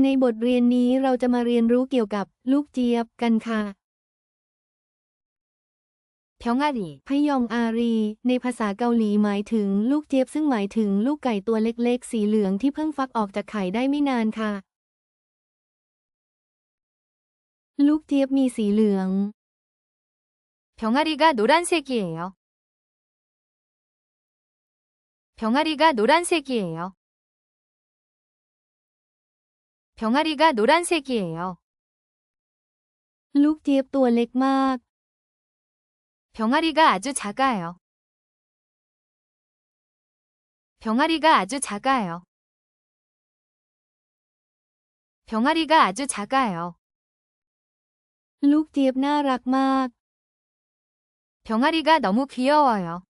ในบทเรียนนี้เราจะมาเรียนรู้เกี่ยวกับลูกเจี๊ยบกันค่ะ 병아리, พยองอารี ในภาษาเกาหลีหมายถึงลูกเจี๊ยบซึ่งหมายถึงลูกไก่ตัวเล็กๆสีเหลืองที่เพิ่งฟักออกจากไข่ได้ไม่นานค่ะ ลูกเจี๊ยบมีสีเหลือง 병아리가 노란색이에요. 병아리가 노란색이에요. 병아리가 노란색이에요. ลูกเจี๊ยบตัวเล็กมาก 병아리가 아주 작아요. 병아리가 아주 작아요. 병아리가 아주 작아요. ลูกเจี๊ยบน่ารักมาก 병아리가 너무 귀여워요.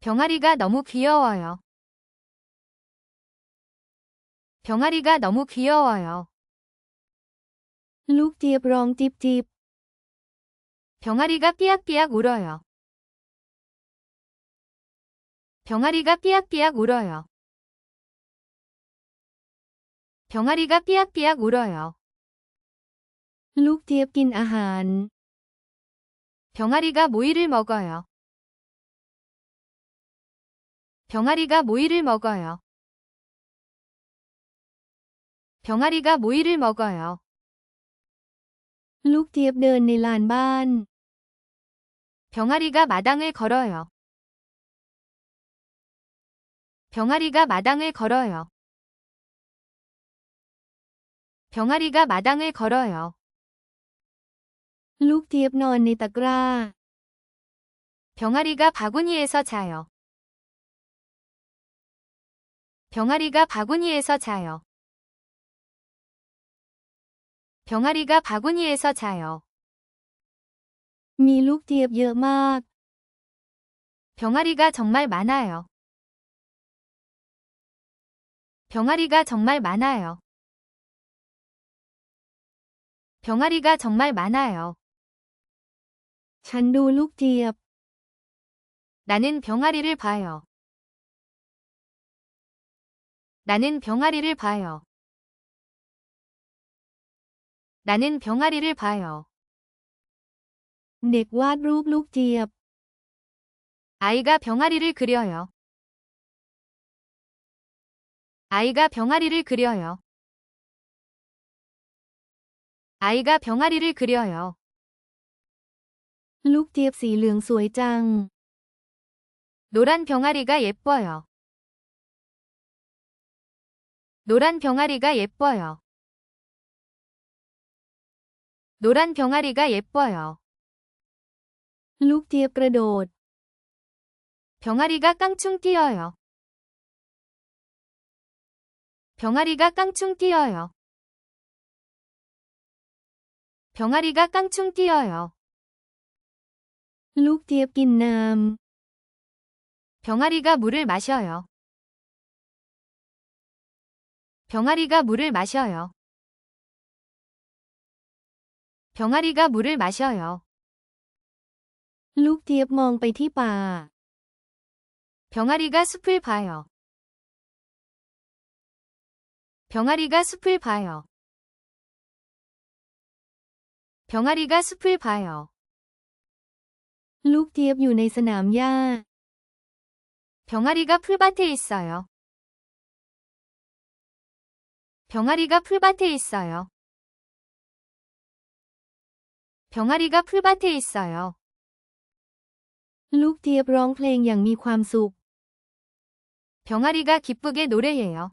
병아리가 너무 귀여워요. 병아리가 너무 귀여워요. ลูกเจี๊ยบร้องจิบจิบ 병아리가 삐약삐약 울어요. 병아리가 삐약삐약 울어요. 병아리가 삐약삐약 울어요. ลูกเจี๊ยบกินอาหาร 병아리가 모이를 먹어요. 병아리가 모이를 먹어요. 병아리가 모이를 먹어요. ลูกเจี๊ยบเดินในลานบ้าน 병아리가 마당을 걸어요. 병아리가 마당을 걸어요. 병아리가 마당을 걸어요. ลูกเจี๊ยบนอนในตะกร้า 병아리가 바구니에서 자요. 병아리가 바구니에서 자요. 병아리가 바구니에서 자요. มีลูกเจี๊ยบเยอะมาก 병아리가 정말 많아요. 병아리가 정말 많아요. 병아리가 정말 많아요. ฉันดูลูกเจี๊ยบ 나는 병아리를 봐요. 나는 병아리를 봐요. 나는 병아리를 봐요. เด็กวาดรูปลูกเจี๊ยบ 아이가 병아리를 그려요. 아이가 병아리를 그려요. 아이가 병아리를 그려요. ลูกเจี๊ยบสีเหลืองสวยจัง 노란 병아리가 예뻐요. 노란 병아리가 예뻐요. 노란 병아리가 예뻐요. ลูกเจี๊ยบกระโดด 병아리가 깡충 뛰어요. 병아리가 깡충 뛰어요. 병아리가 깡충 뛰어요. ลูกเจี๊ยบกินน้ำ 병아리가 물을 마셔요. 병아리가 물을 마셔요. 병아리가 물을 마셔요. ลูกเจี๊ยบมองไปที่ป่า 병아리가 숲을 봐요. 병아리가 숲을 봐요. 병아리가 숲을 봐요. ลูกเจี๊ยบอยู่ในสนามหญ้า 병아리가 풀밭에 있어요. 병아리가 풀밭에 있어요. 병아리가 풀밭에 있어요. ลูกเจี๊ยบร้องเพลงอย่างมีความสุข 병아리가 기쁘게 노래해요.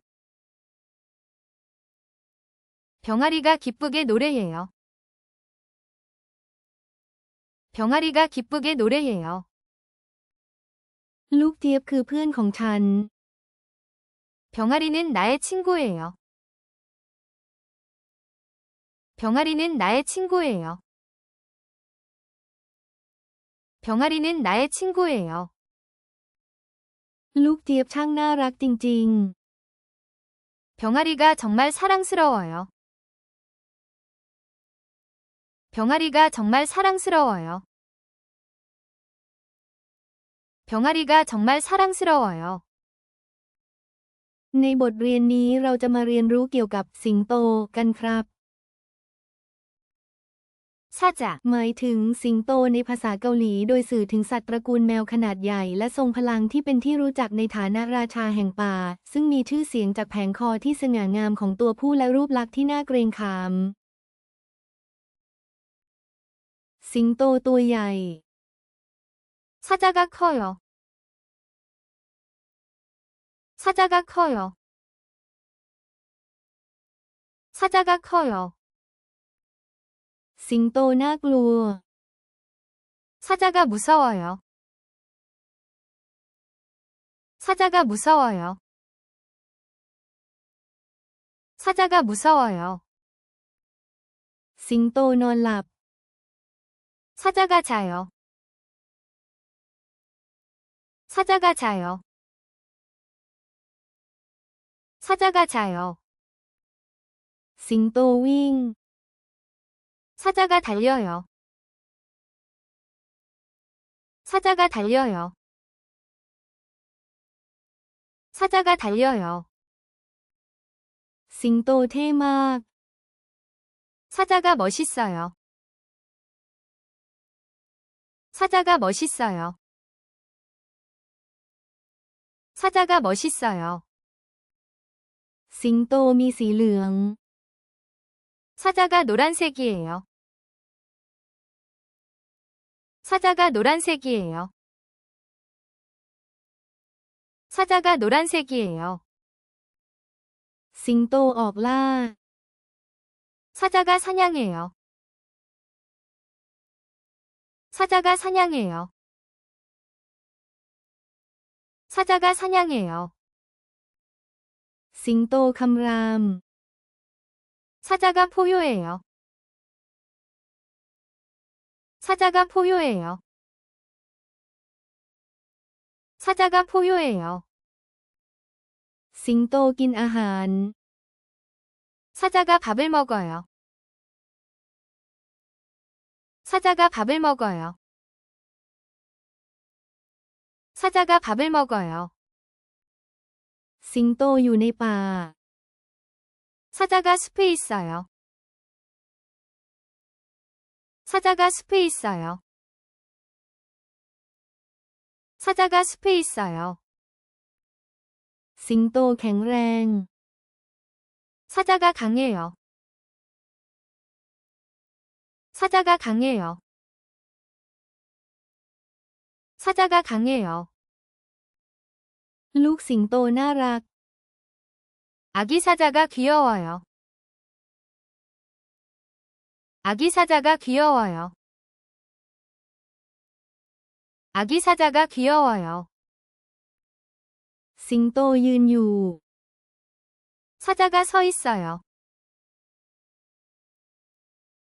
병아리가 기쁘게 노래해요. 병아리가 기쁘게 노래해요. ลูกเจี๊ยบคือเพื่อนของฉัน 병아리는 나의 친구예요. 병아리는 나의 친구예요. 병아리는 나의 친구예요. ลูกเจี๊ยบช่างน่ารักจริง 병아리가 정말 사랑스러워요. 병아리가 정말 사랑스러워요. 병아리가 정말 사랑스러워요. ในบทเรียนนี้เราจะมาเรียนรู้เกี่ยวกับสิงโตกันครับ 사자, หมายถึงสิงโตในภาษาเกาหลีโดยสื่อถึงสัตว์ตระกูลแมวขนาดใหญ่และทรงพลังที่เป็นที่รู้จักในฐานะราชาแห่งป่าซึ่งมีชื่อเสียงจากแผงคอที่สง่างามของตัวผู้และรูปลักษณ์ที่น่าเกรงขาม สิงโตตัวใหญ่ 사자가 커요. 사자가 커요. 사자가 커요. สิงโตน่ากลัว 사자가 무서워요. 사자가 무서워요. 사자가 무서워요. สิงโตนอนหลับ 사자가 자요. 사자가 자요. 사자가 자요. สิงโตวิ่ง 사자가 달려요. 사자가 달려요. 사자가 달려요. สิงโตเท่มาก 사자가 멋있어요. 사자가 멋있어요. 사자가 멋있어요. สิงโตมีสีเหลือง 사자가 노란색이에요. 사자가 노란색이에요. 사자가 노란색이에요. สิงโตออกล่า 사자가 사냥해요. 사자가 사냥해요. 사자가 사냥해요. สิงโตคำราม 사자가 포효해요. 사자가 포효해요. 사자가 포효해요. สิงโตกินอาหาร 사자가 밥을 먹어요. 사자가 밥을 먹어요. 사자가 밥을 먹어요. สิงโตอยู่ในป่า 사자가 숲에 있어요. 사자가 숲에 있어요. 사자가 숲에 있어요. สิงโตแข็งแรง 사자가 강해요. 사자가 강해요. 사자가 강해요. ลูกสิงโตน่ารัก 아기 사자가 귀여워요. 아기 사자가 귀여워요. 아기 사자가 귀여워요. สิงโตยืนอยู่ 사자가 서 있어요.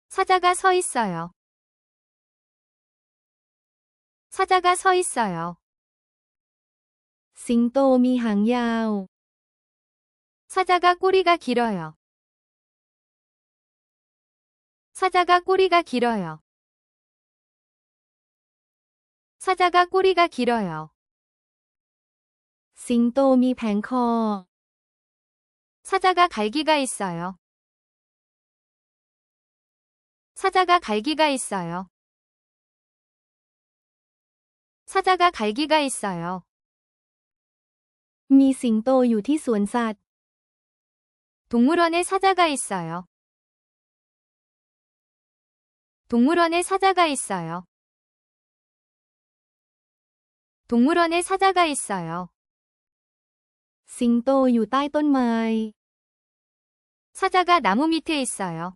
사자가 서 있어요. 사자가 서 있어요. สิงโตมีหางยาว 사자가 꼬리가 길어요. 사자가 꼬리가 길어요. 사자가 꼬리가 길어요. สิงโตมีแผงคอ 사자가 갈기가 있어요. 사자가 갈기가 있어요. 사자가 갈기가 있어요. มีสิงโตอยู่ที่สวนสัตว์ 동물원에 사자가 있어요. 동물원에 사자가 있어요. 동물원에 사자가 있어요. สิงโตอยู่ใต้ต้นไม้ 사자가 나무 밑에 있어요.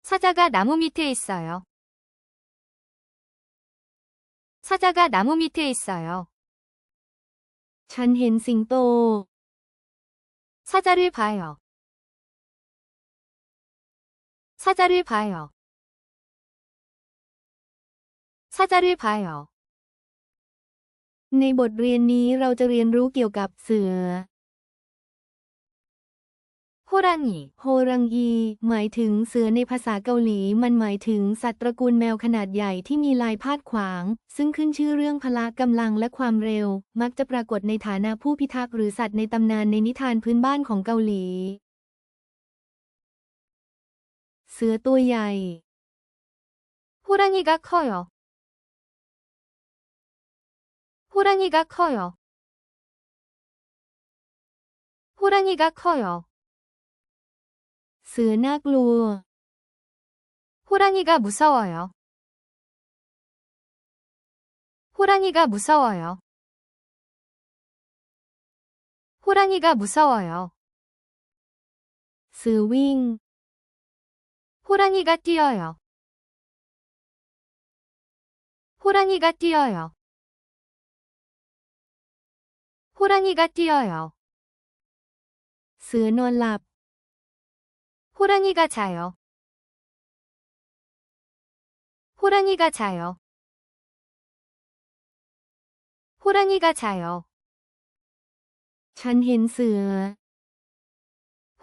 사자가 나무 밑에 있어요. 사자가 나무 밑에 있어요. ฉันเห็นสิงโต 사자를 봐요. 사자를 봐요. 사자를 봐요. ในบทเรียนนี้เราจะเรียนรู้เกี่ยวกับเสือ 호랑이, โฮรังอีหมายถึงเสือในภาษาเกาหลีมันหมายถึงสัตว์ตระกูลแมวขนาดใหญ่ที่มีลายพาดขวางซึ่งขึ้นชื่อเรื่องพละกำลังและความเร็วมักจะปรากฏในฐานะผู้พิทักษ์หรือสัตว์ในตำนานในนิทานพื้นบ้านของเกาหลีเสือตัวใหญ่ 호랑이가 커요. 호랑이가 커요. 호랑이가 커요. เสือน่ากลัว 호랑이가 무서워요. 호랑이가 무서워요. 호랑이가 무서워요. เสือวิ่ง 호랑이가 뛰어요. 호랑이가 뛰어요. 호랑이가 뛰어요. เสือนอนหลับ 호랑이가 자요. 호랑이가 자요. 호랑이가 자요. ฉันเห็นเสือ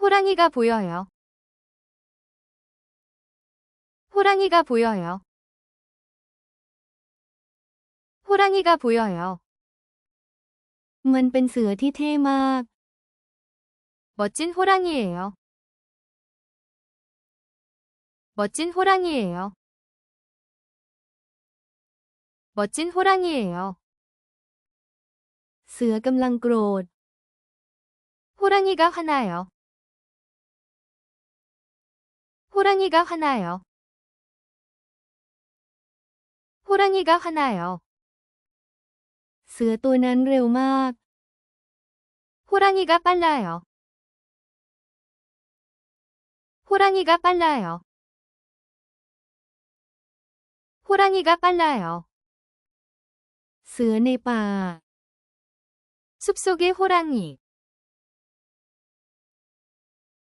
호랑이가 보여요. 호랑이가 보여요. 호랑이가 보여요. มันเป็นเสือที่เท่มาก 멋진 호랑이에요. 멋진 호랑이에요. 멋진 호랑이에요. เสือกำลังโกรธ 호랑이가 화나요. 호랑이가 화나요. 호랑이가 화나요. เสือตัวนั้นเร็วมาก 호랑이가 빨라요. 호랑이가 빨라요. 호랑이가 빨라요. เสือในป่า 숲속의 호랑이.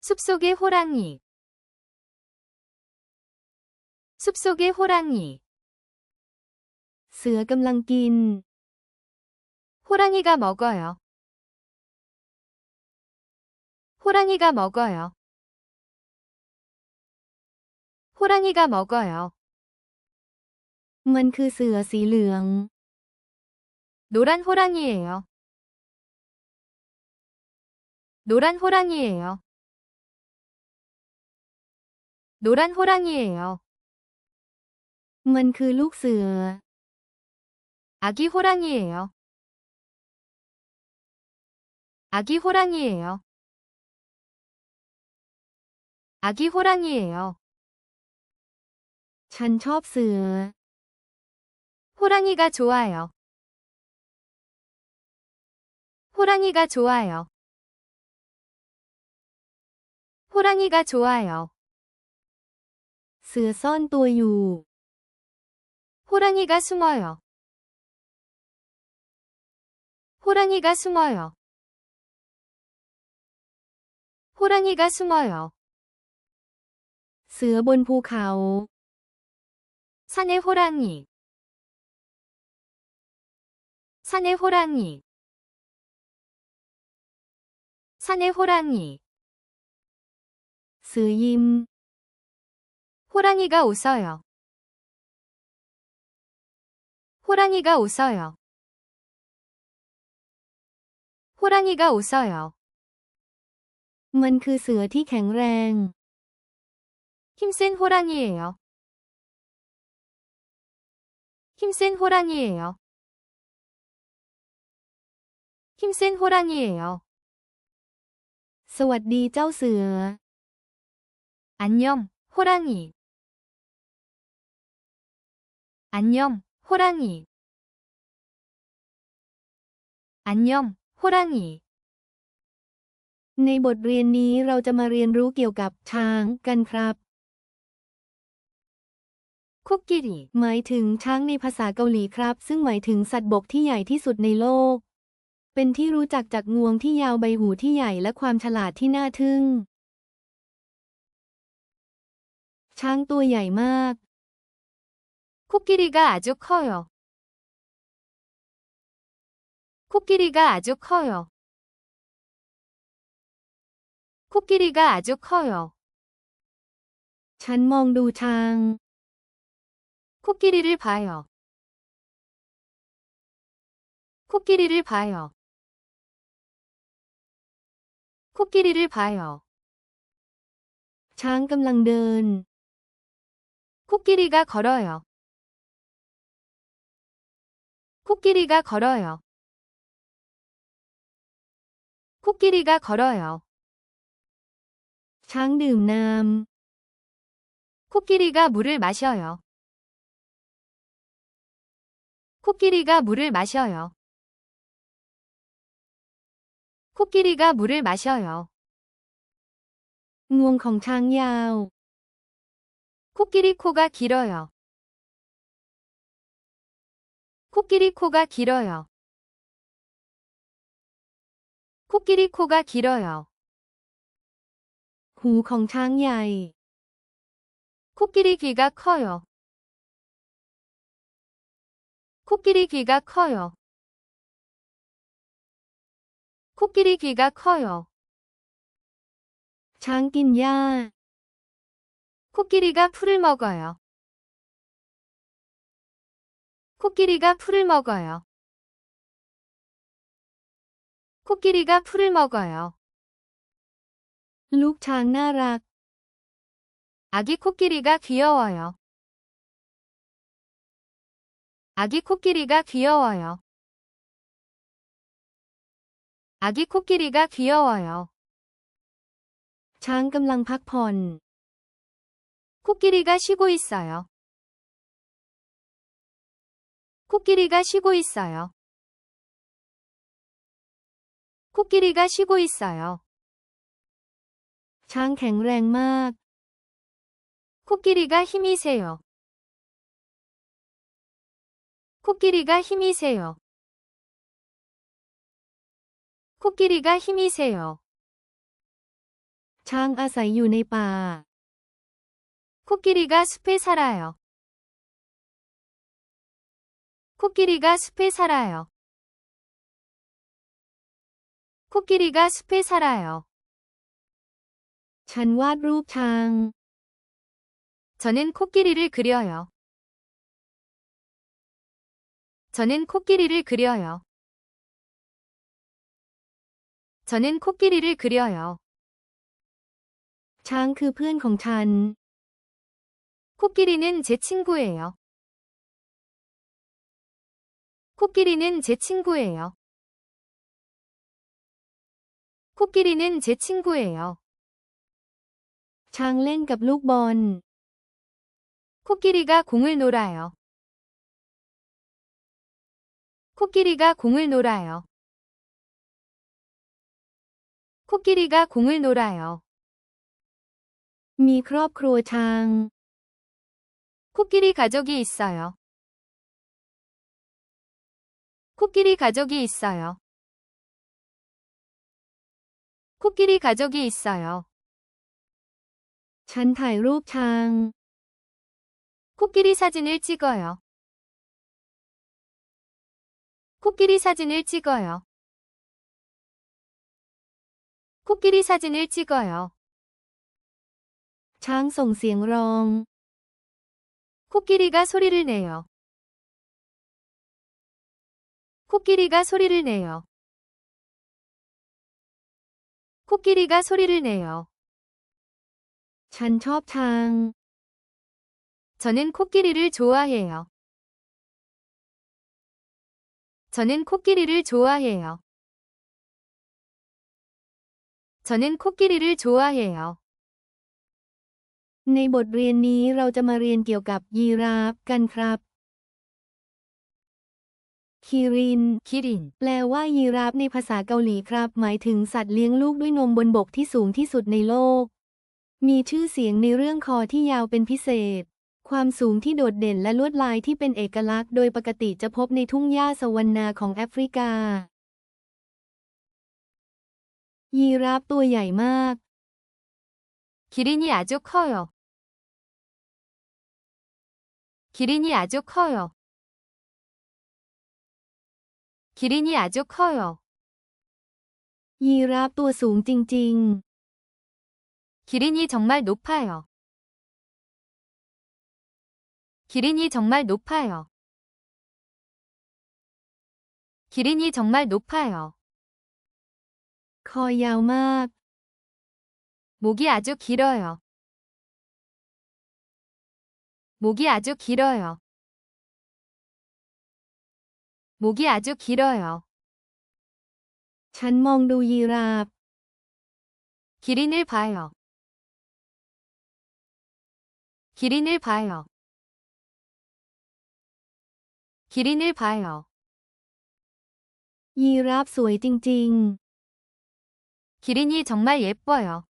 숲속의 호랑이. 숲속의 호랑이. เสือกำลังกิน 호랑이가 먹어요. 호랑이가 먹어요. 호랑이가 먹어요. มันคือเสือสีเหลือง 노란 호랑이에요. 노란 호랑이에요. 노란 호랑이에요. มันคือลูกเสือ 아기 호랑이에요. 아기 호랑이에요. 아기 호랑이에요. ฉันชอบเสือ 호랑이가 좋아요. 호랑이가 좋아요. 호랑이가 좋아요. เสือซ่อนตัวอยู่ 호랑이가 숨어요. 호랑이가 숨어요. 호랑이가 숨어요. เสือบนภูเขา 산의 호랑이. 산의 호랑이. 산의 호랑이. เสือยิ้ม 호랑이가 웃어요. 호랑이가 웃어요. 호랑이가 웃어요. มันคือเสือที่แข็งแรง 힘센 호랑이에요. 힘센 호랑이에요. 힘센 호랑이에요. สวัสดีเจ้าเสือ 안녕, 호랑이. 안녕, 호랑이. 안녕, 호랑이. ในบทเรียนนี้เราจะมาเรียนรู้เกี่ยวกับช้างกันครับ 코끼리. หมายถึงช้างในภาษาเกาหลีครับ ซึ่งหมายถึงสัตว์บกที่ใหญ่ที่สุดในโลก เป็นที่รู้จักจากงวงที่ยาวใบหูที่ใหญ่และความฉลาดที่น่าทึ่ง ช้างตัวใหญ่มาก 코끼리가 아주 커요. 코끼리가 아주 커요. 코끼리가 아주 커요. ฉันมองดูช้าง 코끼리를 봐요. 코끼리를 봐요. 코끼리를 봐요. ช้างกำลังเดิน 코끼리가 걸어요. 코끼리가 걸어요. 코끼리가 걸어요. ช้างดื่มน้ำ 코끼리가 물을 마셔요. 코끼리가 물을 마셔요. 코끼리가 물을 마셔요. งวงของช้างยาว 코끼리 코가 길어요. 코끼리 코가 길어요. 코끼리 코가 길어요. หูของช้างใหญ่ 코끼리 귀가 커요. 코끼리 귀가 커요. 코끼리 귀가 커요. ช้างกินหญ้า 코끼리가 풀을 먹어요. 코끼리가 풀을 먹어요. 코끼리가 풀을 먹어요. ลูกช้างน่ารัก 아기 코끼리가 귀여워요. 아기 코끼리가 귀여워요. 아기 코끼리가 귀여워요. ช้างกำลังพักผ่อน 코끼리가 쉬고 있어요. 코끼리가 쉬고 있어요. 코끼리가 쉬고 있어요. ช้างแข็งแรงมาก 코끼리가 힘이 세요. 코끼리가 힘이 세요. 코끼리가 힘이 세요. ช้างอาศัยอยู่ในป่า 코끼리가 숲에 살아요. 코끼리가 숲에 살아요. 코끼리가 숲에 살아요. ฉันวาดรูปช้าง 저는 코끼리를 그려요. 저는 코끼리를 그려요. 저는 코끼리를 그려요. ช้างคือเพื่อนของฉัน 코끼리는 제 친구예요. 코끼리는 제 친구예요. 코끼리는 제 친구예요. ช้างเล่นกับลูกบอล 코끼리가 공을 놀아요. 코끼리가 공을 놀아요. 코끼리가 공을 놀아요. มีครอบครัวช้าง 코끼리 가족이 있어요. 코끼리 가족이 있어요. 코끼리 가족이 있어요. ฉันถ่ายรูปช้าง 코끼리 사진을 찍어요. 코끼리 사진을 찍어요. 코끼리 사진을 찍어요. ช้างส่งเสียงร้อง 코끼리가 소리를 내요. 코끼리가 소리를 내요. 코끼리가 소리를 내요. ฉันชอบช้าง 저는 코끼리를 좋아해요. 저는 코끼리를 좋아해요. 저는 코끼리를 좋아해요. ในบทเรียนนี้เราจะมาเรียนเกี่ยวกับยีราฟกันครับ คิริน 기린 แปลว่ายีราฟในภาษาเกาหลีครับ หมายถึงสัตว์เลี้ยงลูกด้วยนมบนบกที่สูงที่สุดในโลก มีชื่อเสียงในเรื่องคอที่ยาวเป็นพิเศษ ความสูงที่โดดเด่นและลวดลายที่เป็นเอกลักษณ์โดยปกติจะพบในทุ่งหญ้าสวรรณาของแอฟริกา ยีราฟตัวใหญ่มาก 기린이 아주 커요. 기린이 아주 커요. 기린이 아주 커요. ยีราฟตัวสูงจริง 기린이 정말 높아요. 기린이 정말 높아요. 기린이 정말 높아요. คอยาวมาก 목이 아주 길어요. 목이 아주 길어요. 목이 아주 길어요. ฉันมองดูยีราฟ 기린을 봐요. 기린을 봐요. 기린을 봐요. ยีราฟสวยจริง 기린이 정말 예뻐요.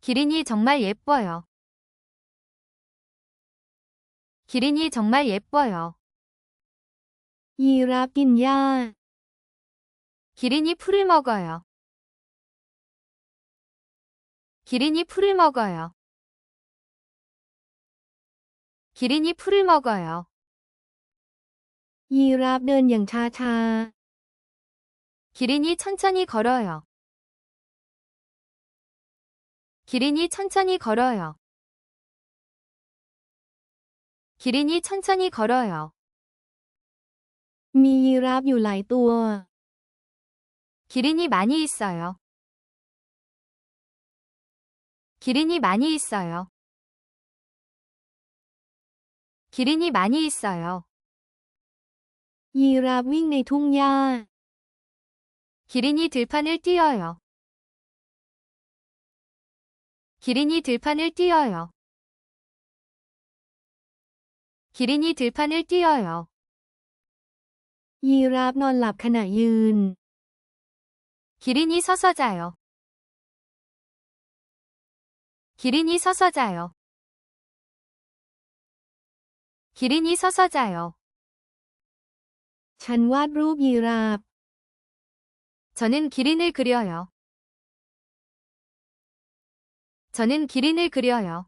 기린이 정말 예뻐요. 기린이 정말 예뻐요. ๆ ยีราฟกินหญ้า 기린이 풀을 먹어요. 기린이 풀을 먹어요. 기린이 풀을 먹어요. ยีราฟเดินอย่างช้า 기린이 천천히 걸어요. 기린이 천천히 걸어요. 기린이 천천히 걸어요. ๆ มียีราฟอยู่หลายตัว 기린이 많이 있어요. 기린이 많이 있어요. 기린이 많이 있어요. ยีราฟวิ่งในทุ่งหญ้า 기린이 들판을 뛰어요. 기린이 들판을 뛰어요. 기린이 들판을 뛰어요. ยีราฟนอนหลับขณะยืน 기린이 서서 자요. 기린이 서서 자요. 기린이 서서 자요. ฉันวาดรูปยีราฟ 저는 기린을 그려요. 저는 기린을 그려요.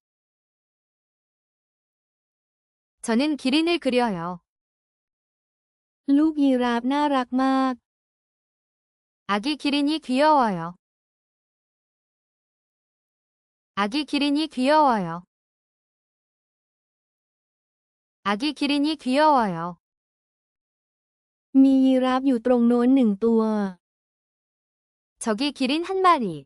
저는 기린을 그려요. ลูกยีราฟน่ารักมาก 아기 기린이 귀여워요. 아기 기린이 귀여워요. 아기 기린이 귀여워요. มียีราฟอยู่ตรงโน้นหนึ่งตัว 저기 기린 한 마리.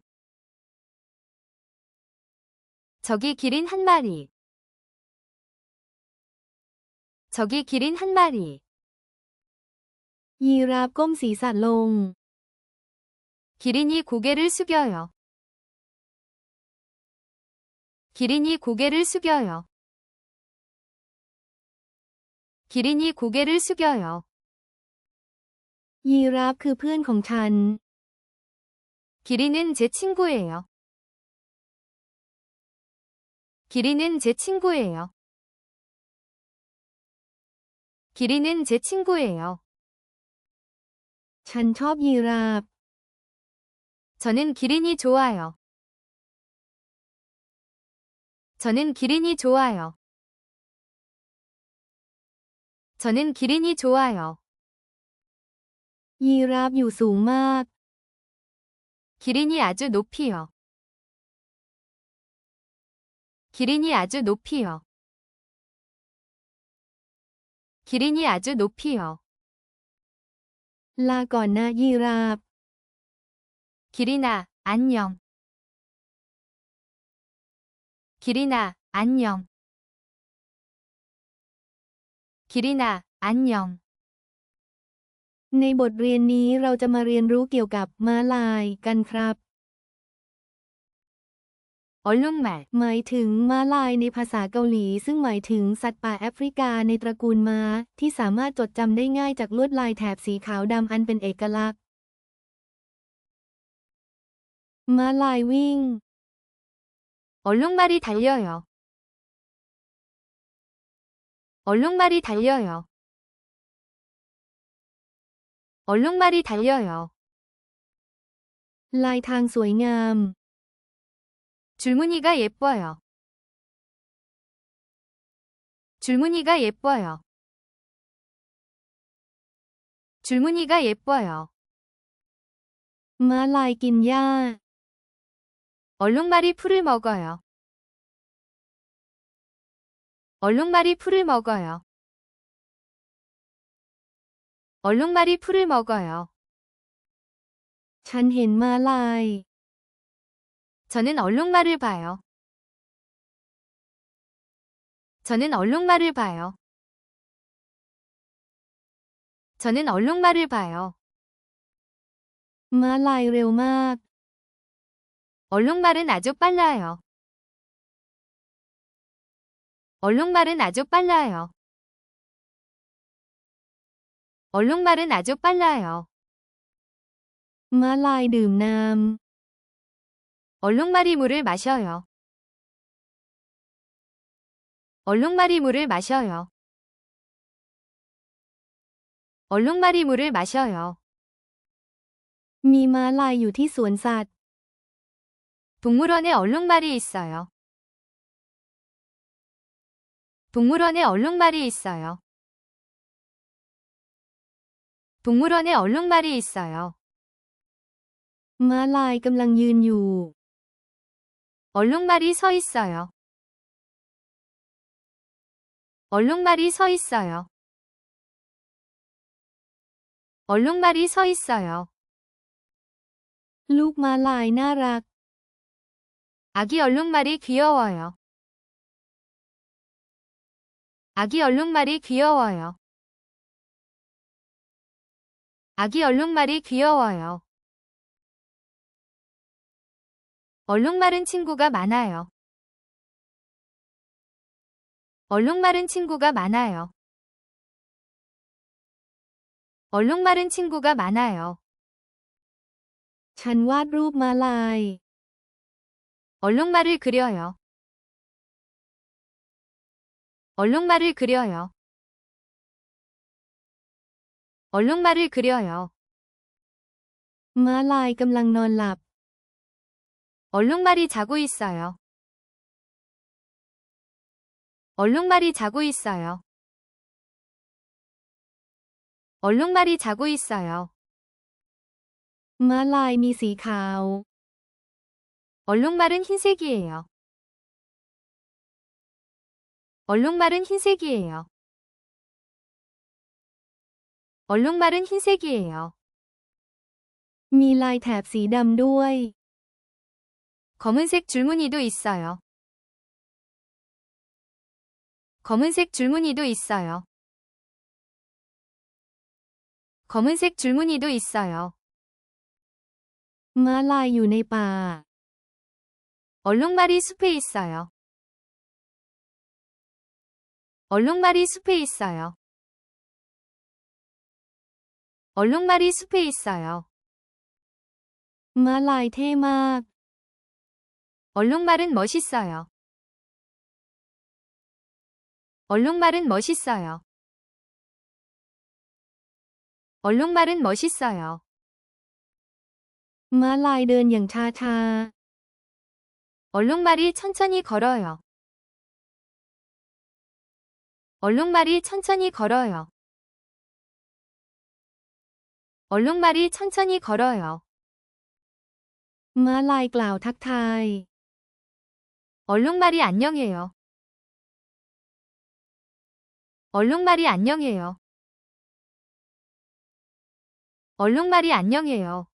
저기 기린 한 마리. 저기 기린 한 마리. ยีราฟก้มศีรษะลง 기린이 고개를 숙여요. 기린이 고개를 숙여요. 기린이 고개를 숙여요. ยีราฟคือเพื่อนของฉัน 기린은 제 친구예요. 기린은 제 친구예요. 기린은 제 친구예요. ฉันชอบยีราฟ 저는 기린이 좋아요. 저는 기린이 좋아요. 저는 기린이 좋아요. ยีราฟอยู่สูงมาก 기린이 아주 높이요. 기린이 아주 높이요. 기린이 아주 높이요. ลาก่อนนะยีราฟ 기린아, 안녕. 기린아, 안녕. 기린아, 안녕. ในบทเรียนนี้เราจะมาเรียนรู้เกี่ยวกับม้าลายกันครับ 얼룩말, หมายถึงม้าลายในภาษาเกาหลีซึ่งหมายถึงสัตว์ป่าแอฟริกาในตระกูลม้าที่สามารถจดจำได้ง่ายจากลวดลายแถบสีขาวดำอันเป็นเอกลักษณ์ ม้าลายวิ่ง 얼룩말이 달려요. 얼룩말이 달려요. 얼룩말이 달려요. ลายทางสวยงาม 줄무늬가 예뻐요. 줄무늬가 예뻐요. 줄무늬가 예뻐요. ม้าลายกินหญ้า 얼룩말이 풀을 먹어요. 얼룩말이 풀을 먹어요. 얼룩말이 풀을 먹어요. ฉันเห็นม้าลาย 저는 얼룩말을 봐요. 저는 얼룩말을 봐요. 저는 얼룩말을 봐요. ม้าลายเร็วมาก 얼룩말은 아주 빨라요. 얼룩말은 아주 빨라요. 얼룩말은 아주 빨라요. ม้าลายดื่มน้ำ 얼룩말이 물을 마셔요. 얼룩말이 물을 마셔요. 얼룩말이 물을 마셔요. มีม้าลายอยู่ที่สวนสัตว์ 동물원에 얼룩말이 있어요. 동물원에 얼룩말이 있어요. 동물원에 얼룩말이 있어요. ม้าลายกำลังยืนอยู่ 얼룩말이 서 있어요. 얼룩말이 서 있어요. 얼룩말이 서 있어요. ลูกม้าลายน่ารัก 아기 얼룩말이 귀여워요. 아기 얼룩말이 귀여워요. 아기 얼룩말이 귀여워요. 얼룩말은 친구가 많아요. 얼룩말은 친구가 많아요. 얼룩말은 친구가 많아요. ฉันวาดรูปม้าลาย 얼룩말을 그려요. 얼룩말을 그려요. 얼룩말을 그려요. ม้าลายกำลังนอนหลับ 얼룩말이 자고 있어요. 얼룩말이 자고 있어요. 얼룩말이 자고 있어요. ม้าลายมีสีขาว 얼룩말은 흰색이에요. 얼룩말은 흰색이에요. 얼룩말은 흰색이에요. มีลายแถบสีดำด้วย 검은색 줄무늬도 있어요. 검은색 줄무늬도 있어요. 검은색 줄무늬도 있어요. ม้าลายอยู่ในป่า 얼룩말이 숲에 있어요. 얼룩말이 숲에 있어요. 얼룩말이 숲에 있어요. ม้าลายเท่มาก 얼룩말은 멋있어요. 얼룩말은 멋있어요. 얼룩말은 멋있어요. ม้าลายเดินอย่างช้า 얼룩말이 천천히 걸어요. 얼룩말이 천천히 걸어요. 얼룩말이 천천히 걸어요. ๆ ม้าลายกล่าวทักทาย 얼룩말이 안녕해요. 얼룩말이 안녕해요. 얼룩말이 안녕해요.